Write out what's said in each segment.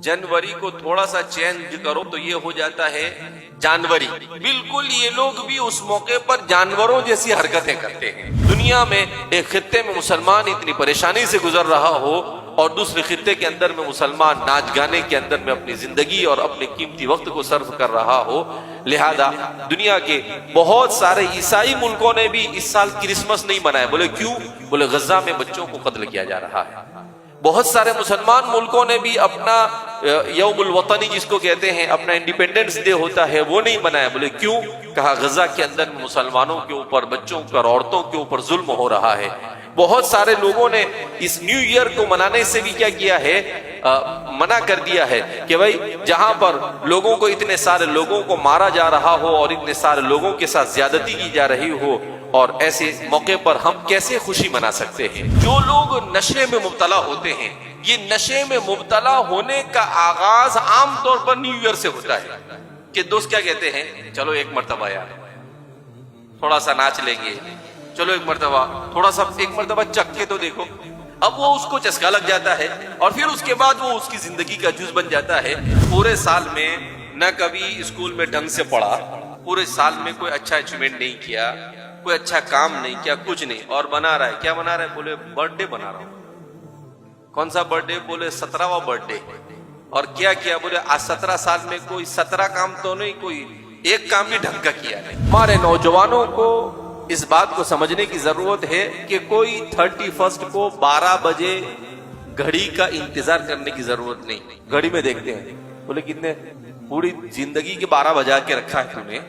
जनवरी को थोड़ा सा चेंज करो तो ये हो जाता है जानवरी। बिल्कुल ये लोग भी उस मौके पर जानवरों जैसी हरकतें करते हैं। दुनिया में एक खित्ते में मुसलमान इतनी परेशानी से गुजर रहा हो और दूसरे खित्ते के अंदर में मुसलमान नाच गाने के अंदर में अपनी जिंदगी और अपने कीमती वक्त को सर्व कर रहा हो, लिहाजा दुनिया के बहुत सारे ईसाई मुल्कों ने भी इस साल क्रिसमस नहीं मनाया। बोले क्यों? बोले गजा में बच्चों को कत्ल किया जा रहा है। बहुत सारे मुसलमान मुल्कों ने भी अपना यौमुल वतनी जिसको कहते हैं, अपना इंडिपेंडेंस डे होता है, वो नहीं मनाया। बोले क्यों? कहा गजा के अंदर मुसलमानों के ऊपर, बच्चों पर, औरतों के ऊपर जुल्म हो रहा है। बहुत सारे लोगों ने इस न्यू ईयर को मनाने से भी क्या किया है, मना कर दिया है कि भाई जहां पर लोगों को, इतने सारे लोगों को मारा जा रहा हो और इतने सारे लोगों के साथ ज्यादती की जा रही हो, और ऐसे मौके पर हम कैसे खुशी मना सकते हैं। जो लोग नशे में मुब्तला होते हैं, ये नशे में मुब्तला होने का आगाज आमतौर पर न्यू ईयर से होता है कि दोस्त क्या कहते हैं, चलो एक मर्तबा यार थोड़ा सा नाच लेंगे, चलो एक मर्तबा थोड़ा सा, एक मर्तबा चख के तो देखो। अब वो उसको चस्का लग जाता है और फिर उसके बाद वो उसकी जिंदगी का जुज बन जाता है। पूरे साल में न कभी स्कूल में ढंग से पढ़ा, पूरे साल में कोई अच्छा अचीवमेंट नहीं किया, कोई अच्छा काम नहीं किया, कुछ नहीं, और बना रहा है। क्या बना रहा है? बोले बर्थडे बना रहा हूं। कौन सा बर्थडे? बोले 17वां बर्थडे। और क्या किया? बोले आज 17 साल में कोई 17 काम तो नहीं, कोई एक काम भी ढंग का किया नहीं। हमारे नौजवानों को इस बात को समझने की जरूरत है कि कोई 31 को 12 बजे घड़ी का इंतजार करने की जरूरत नहीं। घड़ी में देखते हैं, बोले कितने, पूरी जिंदगी के 12 बजा के रखा है तूने,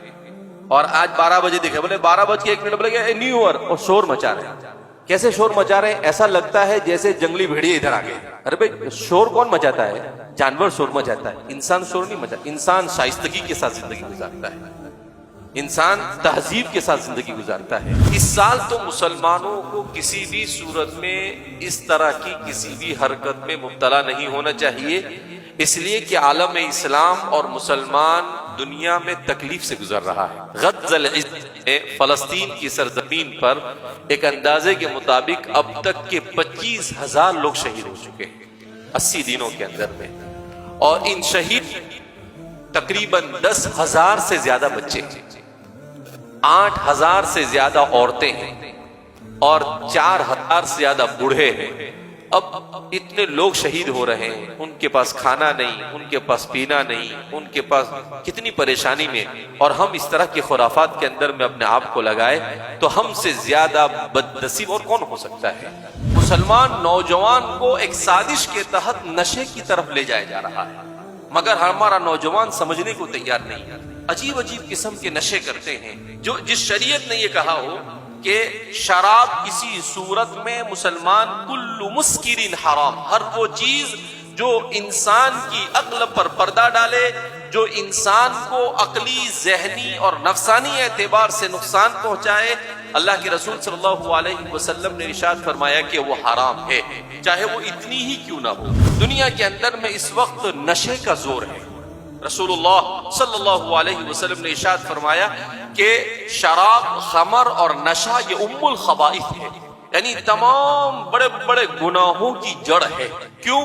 और आज 12 बजे देखे, बोले 12:01 बोले न्यू ईयर, और शोर मचा रहे हैं। कैसे शोर मचा रहे हैं? ऐसा लगता है जैसे जंगली भेड़िए इधर आ गए। अरे भाई शोर कौन मचाता है? जानवर शोर मचाता है, इंसान शोर नहीं मचाता। इंसान शाइस्तगी के साथ जिंदगी गुजारता है, इंसान तहजीब के साथ जिंदगी गुजारता है। इस साल तो मुसलमानों को किसी भी सूरत में इस तरह की किसी भी हरकत में मुब्तला नहीं होना चाहिए, इसलिए कि आलम इस्लाम और मुसलमान दुनिया में तकलीफ से गुजर रहा है। गज़ल में फलस्तीन की सरजमीन पर एक अंदाजे के मुताबिक अब तक के 25,000 लोग शहीद हो चुके हैं 80 दिनों के अंदर में, और इन शहीद तकरीबन 10,000 से ज्यादा बच्चे, 8,000 से ज्यादा औरतें हैं और 4,000 से ज्यादा बूढ़े हैं। अब इतने लोग शहीद हो रहे हैं, उनके पास खाना नहीं, उनके पास पीना नहीं, उनके पास कितनी परेशानी में, और हम इस तरह के खुराफात के अंदर में अपने आप को लगाए तो हमसे ज्यादा बदनसीब और कौन हो सकता है। मुसलमान नौजवान को एक साजिश के तहत नशे की तरफ ले जाया जा रहा है, मगर हमारा नौजवान समझने को तैयार नहीं है। अजीब अजीब किस्म के नशे करते हैं, जो जिस शरीयत ने ये कहा हो कि शराब किसी सूरत में मुसलमान, कुल्लु मुस्किरिन हराम, हर वो चीज जो इंसान की अक्ल पर पर्दा डाले, जो इंसान को अकली, जहनी और नफसानी एतबार से नुकसान पहुंचाए, अल्लाह के रसूल सल्लल्लाहु अलैहि वसल्लम ने इरशाद फरमाया कि वो हराम है, चाहे वो इतनी ही क्यों ना हो। दुनिया के अंदर में इस वक्त नशे का जोर है। रसूलुल्लाह सल्लल्लाहु अलैहि वसल्लम ने इरशाद फरमाया कि शराब, खमर और नशा ये उम्मुल खबाइस है, यानी तमाम बड़े बड़े गुनाहों की जड़ है। क्यों?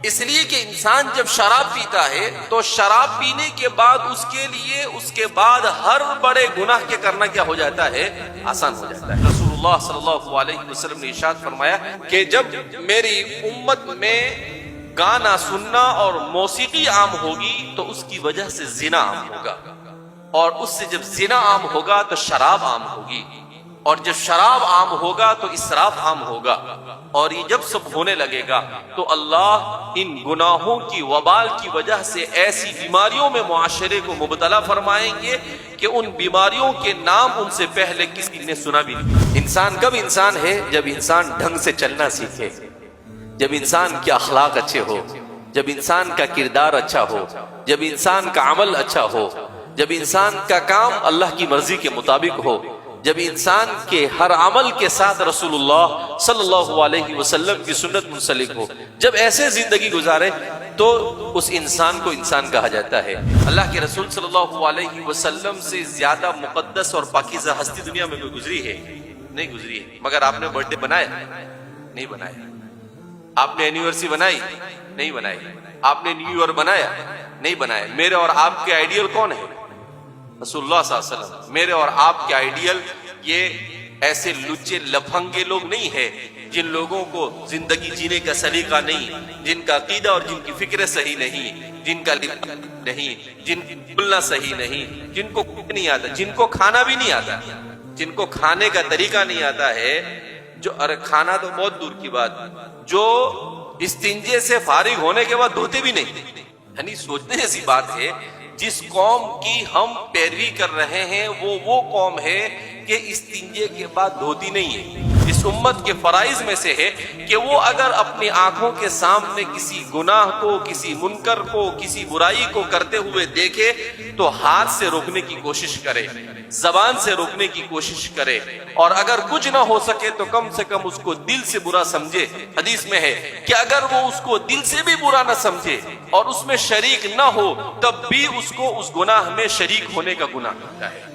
इसलिए कि इंसान जब शराब पीता है तो शराब पीने के बाद उसके लिए उसके बाद हर बड़े गुनाह के करना क्या हो जाता है? आसान हो जाता है। रसूलुल्लाह सल्लल्लाहु अलैहि वसल्लम ने इरशाद फरमाया कि जब मेरी उम्मत में गाना सुनना और मौसीकी आम होगी तो उसकी वजह से जिना आम होगा, और उससे जब जिना आम होगा तो शराब आम होगी, और जब शराब आम होगा तो इसराफ आम होगा, और ये जब सब होने लगेगा तो अल्लाह इन गुनाहों की वबाल की वजह से ऐसी बीमारियों में मुआशरे को मुबतला फरमाएंगे कि उन बीमारियों के नाम उनसे पहले किसी ने सुना भी नहीं। इंसान कब इंसान है? जब इंसान ढंग से चलना सीखे, जब इंसान के अखलाक अच्छे हो, जब इंसान का किरदार अच्छा हो, जब इंसान का अमल अच्छा हो, जब इंसान का काम अल्लाह की मर्जी के मुताबिक हो, जब इंसान के हर अमल के साथ रसूलुल्लाह सल्लल्लाहु अलैहि वसल्लम की सुन्नत मुंसलिक हो, जब ऐसे जिंदगी गुजारे तो उस इंसान को इंसान कहा जाता है। अल्लाह के रसूल सल्लल्लाहु अलैहि वसल्लम से ज्यादा मुकद्दस और पाकीज़ा हस्ती दुनिया में कोई गुजरी है? नहीं गुजरी है। मगर आपने बर्थडे बनाया? नहीं बनाया। آپ نے اینیورسری بنائی؟ نہیں بنائی. آپ نے نیو ایئر بنایا؟ نہیں بنایا. میرے اور آپ کے آئیڈیل کون ہے؟ رسول اللہ صلی اللہ علیہ وسلم. میرے اور آپ کے آئیڈیل یہ ایسے لچے لفنگے لوگ نہیں ہیں جن لوگوں کو زندگی جینے کا سلیقہ نہیں، جن کا عقیدہ اور جن کی فکر صحیح نہیں، جن کا نہیں، جن کی بولنا صحیح نہیں، جن کو نہیں آتا، جن کو کھانا بھی نہیں آتا، جن کو کھانے کا طریقہ نہیں آتا ہے، جو ارے کھانا تو بہت دور کی بات، جو استنجے سے فارغ ہونے کے بعد دھوتے بھی نہیں. یعنی سوچنے جیسی بات ہے. جس قوم کی ہم پیروی کر رہے ہیں وہ قوم ہے کہ استنجے کے بعد دھوتی نہیں ہے. اس امت کے فرائض میں سے ہے کہ وہ اگر اپنی آنکھوں کے سامنے کسی گناہ کو، کسی منکر کو، کسی برائی کو کرتے ہوئے دیکھے تو ہاتھ سے روکنے کی کوشش کرے، زبان سے روکنے کی کوشش کرے، اور اگر کچھ نہ ہو سکے تو کم سے کم اس کو دل سے برا سمجھے. حدیث میں ہے کہ اگر وہ اس کو دل سے بھی برا نہ سمجھے اور اس میں شریک نہ ہو تب بھی اس کو اس گناہ میں شریک ہونے کا گناہ ہوتا ہے.